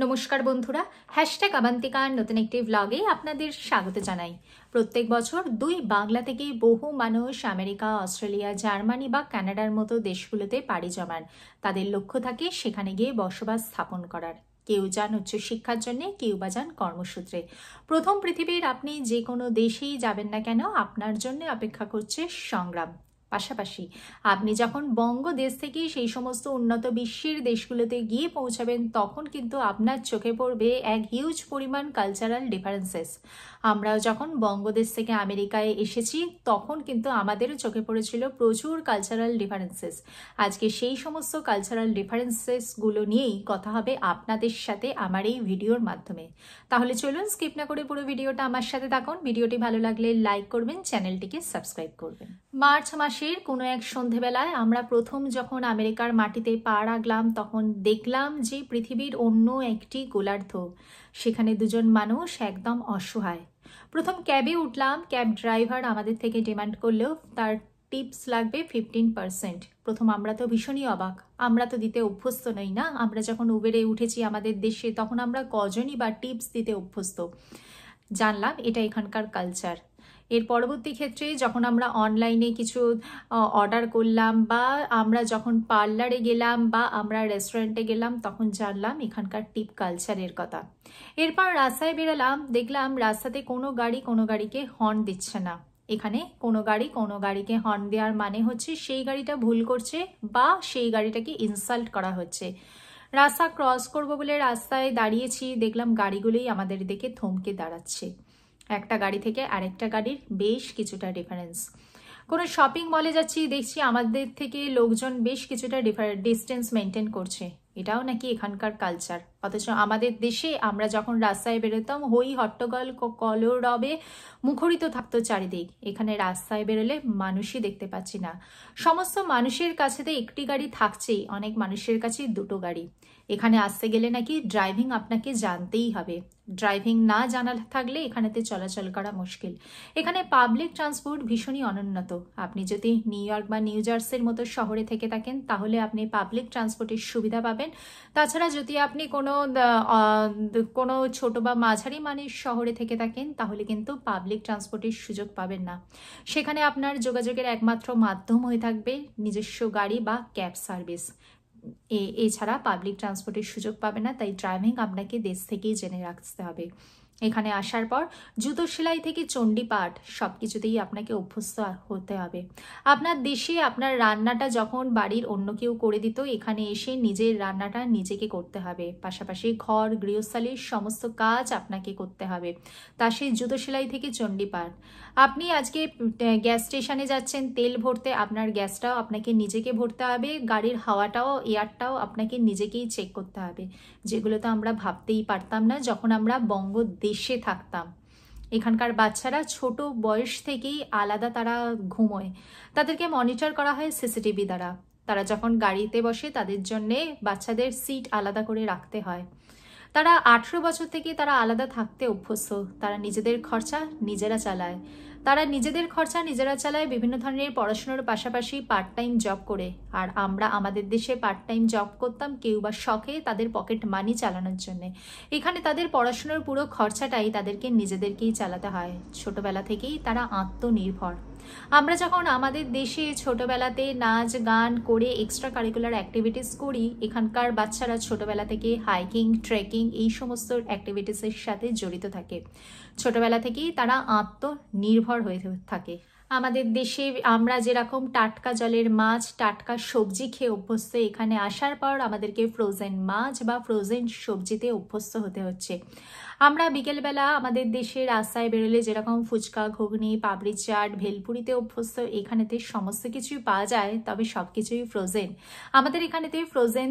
নমস্কার বন্ধুরা, হ্যাশট্যাগ আবান্তিকার নতুন একটি ব্লগে আপনাদের স্বাগত জানাই। প্রত্যেক বছর দুই বাংলা থেকে বহু মানুষ আমেরিকা, অস্ট্রেলিয়া, জার্মানি বা কানাডার মতো দেশগুলোতে পাড়ি জমান। তাদের লক্ষ্য থাকে সেখানে গিয়ে বসবাস স্থাপন করার। কেউ যান উচ্চশিক্ষার জন্য, কেউ বা যান কর্মসূত্রে। প্রথম পৃথিবীর আপনি যে কোনো দেশেই যাবেন না কেন, আপনার জন্য অপেক্ষা করছে সংগ্রাম। পাশাপাশি আপনি যখন বঙ্গদেশ থেকে সেই সমস্ত উন্নত বিশ্বের দেশগুলোতে গিয়ে পৌঁছাবেন, তখন কিন্তু আপনার চোখে পড়বে এক হিউজ পরিমাণ কালচারাল ডিফারেন্সেস। আমরাও যখন বঙ্গদেশ থেকে আমেরিকায় এসেছি, তখন কিন্তু আমাদেরও চোখে পড়েছিল প্রচুর কালচারাল ডিফারেন্সেস। আজকে সেই সমস্ত কালচারাল ডিফারেন্সেসগুলো নিয়েই কথা হবে আপনাদের সাথে আমার এই ভিডিওর মাধ্যমে। তাহলে চলুন স্কিপ না করে পুরো ভিডিওটা আমার সাথে থাকুন। ভিডিওটি ভালো লাগলে লাইক করবেন, চ্যানেলটিকে সাবস্ক্রাইব করবেন। মার্চ মাসের কোনো এক সন্ধেবেলায় আমরা প্রথম যখন আমেরিকার মাটিতে পা রাখলাম, তখন দেখলাম যে পৃথিবীর অন্য একটি গোলার্ধ। সেখানে দুজন মানুষ একদম অসহায়। প্রথম ক্যাবে উঠলাম, ক্যাব ড্রাইভার আমাদের থেকে ডিমান্ড করলেও তার টিপস লাগবে 15%। প্রথম আমরা তো ভীষণই অবাক, আমরা তো দিতে অভ্যস্ত নই না। আমরা যখন উবেরে উঠেছি আমাদের দেশে, তখন আমরা কজনই বা টিপস দিতে অভ্যস্ত। জানলাম এটা এখানকার কালচার। এর পরবর্তী ক্ষেত্রে যখন আমরা অনলাইনে কিছু অর্ডার করলাম, বা আমরা যখন পার্লারে গেলাম, বা আমরা রেস্টুরেন্টে গেলাম, তখন জানলাম এখানকার টিপ কালচারের কথা। এরপর রাস্তায় বেরোলাম, দেখলাম রাস্তাতে কোনো গাড়ি কোনো গাড়িকে হর্ন দিচ্ছে না। এখানে কোনো গাড়ি কোনো গাড়িকে হর্ন দেওয়ার মানে হচ্ছে সেই গাড়িটা ভুল করছে বা সেই গাড়িটাকে ইনসাল্ট করা হচ্ছে। রাস্তা ক্রস করব বলে রাস্তায় দাঁড়িয়েছি, দেখলাম গাড়িগুলোই আমাদের দিকে থমকে দাঁড়াচ্ছে। একটা গাড়ি থেকে আরেকটা গাড়ির বেশ কিছুটা ডিফারেন্স। কোনো শপিং মলে যাচ্ছি, দেখছি আমাদের থেকে লোকজন বেশ কিছুটা ডিস্টেন্স মেনটেন করছে। এটাও নাকি এখানকার কালচার। অথচ আমাদের দেশে আমরা যখন রাস্তায় বেরোতাম, হই হট্টগোল কলরবে মুখরিত থাকতো চারিদিক। এখানে রাস্তায় বেরোলে মানুষই দেখতে পাচ্ছি না। সমস্ত মানুষের কাছে তো একটি গাড়ি থাকছেই, অনেক মানুষের কাছে দুটো গাড়ি। এখানে আসতে গেলে নাকি ড্রাইভিং আপনাকে জানতেই হবে। ড্রাইভিং না জানা থাকলে এখানেতে চলাচল করা মুশকিল। এখানে পাবলিক ট্রান্সপোর্ট ভীষণই অনুন্নত। আপনি যদি নিউ ইয়র্ক বা নিউ জার্সির মতো শহরে থেকে থাকেন, তাহলে আপনি পাবলিক ট্রান্সপোর্টের সুবিধা পাবেন। তাছাড়া যদি আপনি কোনো ছোট বা মাঝারি মানের শহরে থেকে থাকেন, তাহলে কিন্তু পাবলিক ট্রান্সপোর্টের সুযোগ পাবেন না। সেখানে আপনার যোগাযোগের একমাত্র মাধ্যম হয়ে থাকবে নিজস্ব গাড়ি বা ক্যাব সার্ভিস। এছাড়া পাবলিক ট্রান্সপোর্টের সুযোগ পাবে না। তাই ড্রাইভিং আপনাকে দেশ থেকেই জেনে রাখতে হবে। এখানে আসার পর জুতো সেলাই থেকে চণ্ডীপাঠ সব কিছুতেই আপনাকে অভ্যস্ত হতে হবে। আপনার দেশে আপনার রান্নাটা যখন বাড়ির অন্য কেউ করে দিত, এখানে এসে নিজের রান্নাটা নিজেকে করতে হবে। পাশাপাশি ঘর গৃহস্থালির সমস্ত কাজ আপনাকে করতে হবে। তা সেই জুতো সেলাই থেকে চণ্ডীপাঠ। আপনি আজকে গ্যাস স্টেশনে যাচ্ছেন তেল ভরতে, আপনার গ্যাসটাও আপনাকে নিজেকে ভরতে হবে, গাড়ির হাওয়াটাও এয়ারটাও আপনাকে নিজেকেই চেক করতে হবে। যেগুলো তো আমরা ভাবতেই পারতাম না যখন আমরা বঙ্গদেশে থাকতাম। এখানকার বাচ্চারা ছোট বয়স থেকেই আলাদা তারা ঘুমোয়। তাদেরকে মনিটর করা হয় সিসিটিভি দ্বারা। তারা যখন গাড়িতে বসে, তাদের জন্যে বাচ্চাদের সিট আলাদা করে রাখতে হয়। তারা 18 বছর থেকে তারা আলাদা থাকতে অভ্যস্ত। তারা নিজেদের খরচা নিজেরা চালায়। বিভিন্ন ধরনের পড়াশোনার পাশাপাশি পার্ট টাইম জব করে। আর আমরা আমাদের দেশে পার্ট টাইম জব করতাম কেউ বা শখে, তাদের পকেট মানি চালানোর জন্য। এখানে তাদের পড়াশোনার পুরো খরচাটাই তাদেরকে নিজেদেরকেই চালাতে হয়। ছোটবেলা থেকেই তারা আত্মনির্ভর। আমরা যখন আমাদের দেশে ছোটবেলাতে নাচ গান করে এক্সট্রা কারিকুলার অ্যাক্টিভিটিস করি, এখানকার বাচ্চারা ছোটবেলা থেকে হাইকিং, ট্রেকিং এই সমস্ত অ্যাক্টিভিটিসের সাথে জড়িত থাকে। ছোটবেলা থেকেই তারা আত্মনির্ভর হয়ে থাকে। আমাদের দেশে আমরা যেরকম টাটকা জলের মাছ, টাটকা সবজি খেয়ে অভ্যস্ত, এখানে আসার পর আমাদেরকে ফ্রোজেন মাছ বা ফ্রোজেন সবজিতে অভ্যস্ত হতে হচ্ছে। আমরা বিকেলবেলা আমাদের দেশে রাস্তায় বেরোলে যেরকম ফুচকা, ঘুগনি, পাপড়ি চাট, ভেলপুরিতে অভ্যস্ত, এখানেতে সমস্ত কিছুই পাওয়া যায়, তবে সব কিছুই ফ্রোজেন। আমাদের এখানেতে ফ্রোজেন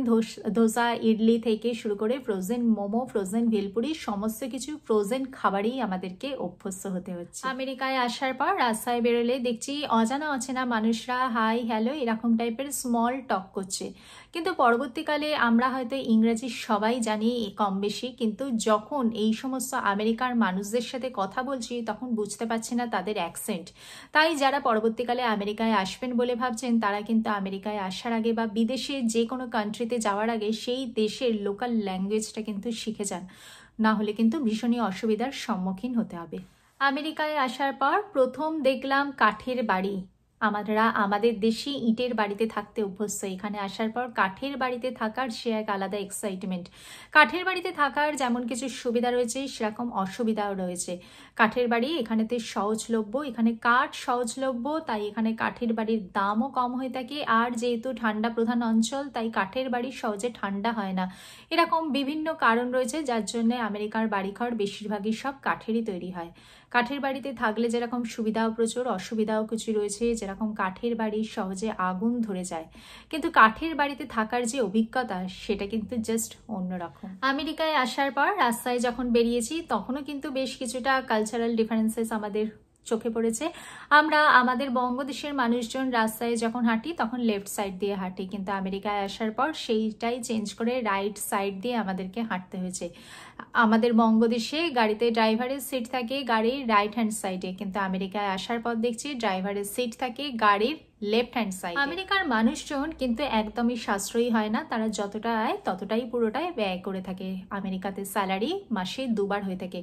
ধোসা, ইডলি থেকে শুরু করে ফ্রোজেন মোমো, ফ্রোজেন ভেলপুরি, সমস্ত কিছু ফ্রোজেন খাবারেই আমাদেরকে অভ্যস্ত হতে হচ্ছে। আমেরিকায় আসার পর রাস্তায় বেরোলে গেলে দেখছি অজানা অচেনা মানুষরা হাই হ্যালো এরকম টাইপের স্মল টক করছে, কিন্তু পরবর্তীকালে আমরা হয়তো ইংরেজি সবাই জানি কম বেশি, কিন্তু যখন এই সমস্ত আমেরিকার মানুষদের সাথে কথা বলছি তখন বুঝতে পারছি না তাদের অ্যাকসেন্ট। তাই যারা পরবর্তীকালে আমেরিকায় আসবেন বলে ভাবছেন তারা কিন্তু আমেরিকায় আসার আগে বা বিদেশে যে কোনো কান্ট্রিতে যাওয়ার আগে সেই দেশের লোকাল ল্যাঙ্গুয়েজটা কিন্তু শিখে যান, না হলে কিন্তু ভীষণই অসুবিধার সম্মুখীন হতে হবে। আমেরিকায় আসার পর প্রথম দেখলাম কাঠের বাড়ি। আমরা আমাদের দেশে ইটের বাড়িতে থাকতে অভ্যস্ত, এখানে আসার পর কাঠের বাড়িতে থাকার সে এক আলাদা এক্সাইটমেন্ট। কাঠের বাড়িতে থাকার যেমন কিছু সুবিধা রয়েছে সেরকম অসুবিধাও রয়েছে। কাঠের বাড়ি এখানেতে সহজলভ্য, এখানে কাঠ সহজলভ্য, তাই এখানে কাঠের বাড়ির দামও কম হয়ে থাকে। আর যেহেতু ঠান্ডা প্রধান অঞ্চল তাই কাঠের বাড়ি সহজে ঠান্ডা হয় না। এরকম বিভিন্ন কারণ রয়েছে যার জন্য আমেরিকার বাড়িঘর বেশিরভাগই সব কাঠেরই তৈরি হয়। কাঠের বাড়িতে থাকলে যেরকম সুবিধাও প্রচুর, অসুবিধাও কিছু রয়েছে। যেরকম কাঠের বাড়ি সহজে আগুন ধরে যায়, কিন্তু কাঠের বাড়িতে থাকার যে অভিজ্ঞতা সেটা কিন্তু জাস্ট অন্যরকম। আমেরিকায় আসার পর রাস্তায় যখন বেরিয়েছি তখনও কিন্তু বেশ কিছুটা কালচারাল ডিফারেন্সেস আমাদের চোখে পড়েছে। আমরা আমাদের বঙ্গদেশের মানুষজন রাস্তায় যখন হাঁটি তখন লেফট সাইড দিয়ে হাঁটি, কিন্তু আমেরিকায় আসার পর সেইটাই চেঞ্জ করে রাইট সাইড দিয়ে আমাদেরকে হাঁটতে হয়েছে। আমাদের বঙ্গদেশে গাড়িতে ড্রাইভারের সিট থাকে গাড়ির রাইট হ্যান্ড সাইডে, কিন্তু আমেরিকায় আসার পর দেখছি ড্রাইভারের সিট থাকে গাড়ির লেফট হ্যান্ড সাইড। আমেরিকার মানুষজন কিন্তু একদমই সাশ্রয়ী হয় না, তারা যতটা আয় ততটাই পুরোটাই ব্যয় করে থাকে। আমেরিকাতে স্যালারি মাসে 2 বার হয়ে থাকে,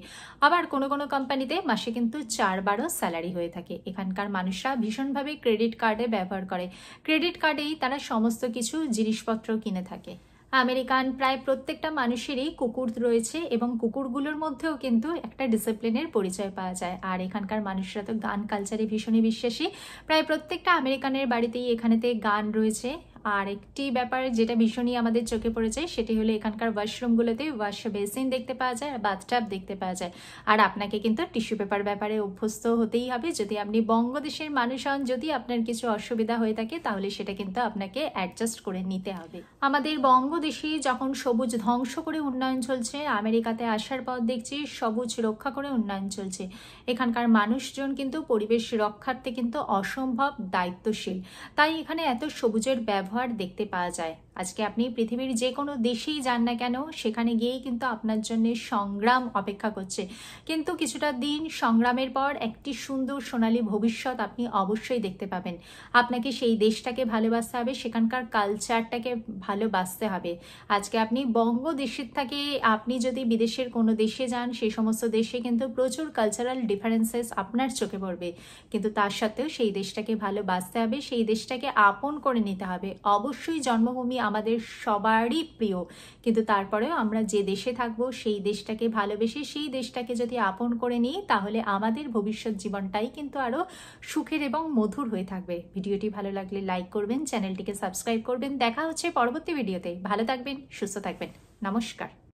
আবার কোনো কোনো কোম্পানিতে মাসে কিন্তু 4 বারও স্যালারি হয়ে থাকে। এখানকার মানুষরা ভীষণভাবে ক্রেডিট কার্ডে ব্যবহার করে, ক্রেডিট কার্ডেই তারা সমস্ত কিছু জিনিসপত্র কিনে থাকে। আমেরিকান প্রায় প্রত্যেকটা মানুষেরই কুকুর রয়েছে এবং কুকুরগুলোর মধ্যেও কিন্তু একটা ডিসিপ্লিনের পরিচয় পাওয়া যায়। আর এখানকার মানুষরা তো গান কালচারে ভীষণই বিশ্বাসী, প্রায় প্রত্যেকটা আমেরিকানের বাড়িতেই এখানেতে গান রয়েছে। আর একটি ব্যাপার যেটা ভীষণই আমাদের চোখে পড়েছে সেটি হলো এখানকার ওয়াশরুমগুলোতে ওয়াশ বেসিন দেখতে পাওয়া যায় আর বাথটাব দেখতে পাওয়া যায়। আর আপনাকে কিন্তু টিস্যু পেপার ব্যাপারে অভ্যস্ত হতেই হবে। যদি আপনি বঙ্গদেশের মানুষ হন, যদি আপনার কিছু অসুবিধা হয়ে থাকে তাহলে সেটা কিন্তু আপনাকে অ্যাডজাস্ট করে নিতে হবে। আমাদের বঙ্গদেশে যখন সবুজ ধ্বংস করে উন্নয়ন চলছে, আমেরিকাতে আসার পর দেখছি সবুজ রক্ষা করে উন্নয়ন চলছে। এখানকার মানুষজন কিন্তু পরিবেশ রক্ষার্থে কিন্তু অসম্ভব দায়িত্বশীল, তাই এখানে এত সবুজের ব্যবহার দেখতে পাওয়া যায়। আজকে আপনি পৃথিবীর যে কোনো দেশেই যান না কেন সেখানে গিয়েই কিন্তু আপনার জন্য সংগ্রাম অপেক্ষা করছে, কিন্তু কিছুটা দিন সংগ্রামের পর একটি সুন্দর সোনালী ভবিষ্যৎ আপনি অবশ্যই দেখতে পাবেন। আপনাকে সেই দেশটাকে ভালোবাসতে হবে, সেখানকার কালচারটাকে ভালোবাসতে হবে। আজকে আপনি বঙ্গদেশের থেকে আপনি যদি বিদেশের কোনো দেশে যান সেই সমস্ত দেশে কিন্তু প্রচুর কালচারাল ডিফারেন্সেস আপনার চোখে পড়বে, কিন্তু তার সত্ত্বেও সেই দেশটাকে ভালোবাসতে হবে, সেই দেশটাকে আপন করে নিতে হবে। অবশ্যই জন্মভূমি আমাদের সবারই প্রিয়, কিন্তু তারপরেও আমরা যে দেশে থাকবো সেই দেশটাকে ভালোবেসে সেই দেশটাকে যদি আপন করে নিই তাহলে আমাদের ভবিষ্যৎ জীবনটাই কিন্তু আরো সুখের এবং মধুর হয়ে থাকবে। ভিডিওটি ভালো লাগলে লাইক করবেন, চ্যানেলটিকে সাবস্ক্রাইব করবেন। দেখা হচ্ছে পরবর্তী ভিডিওতে। ভালো থাকবেন, সুস্থ থাকবেন, নমস্কার।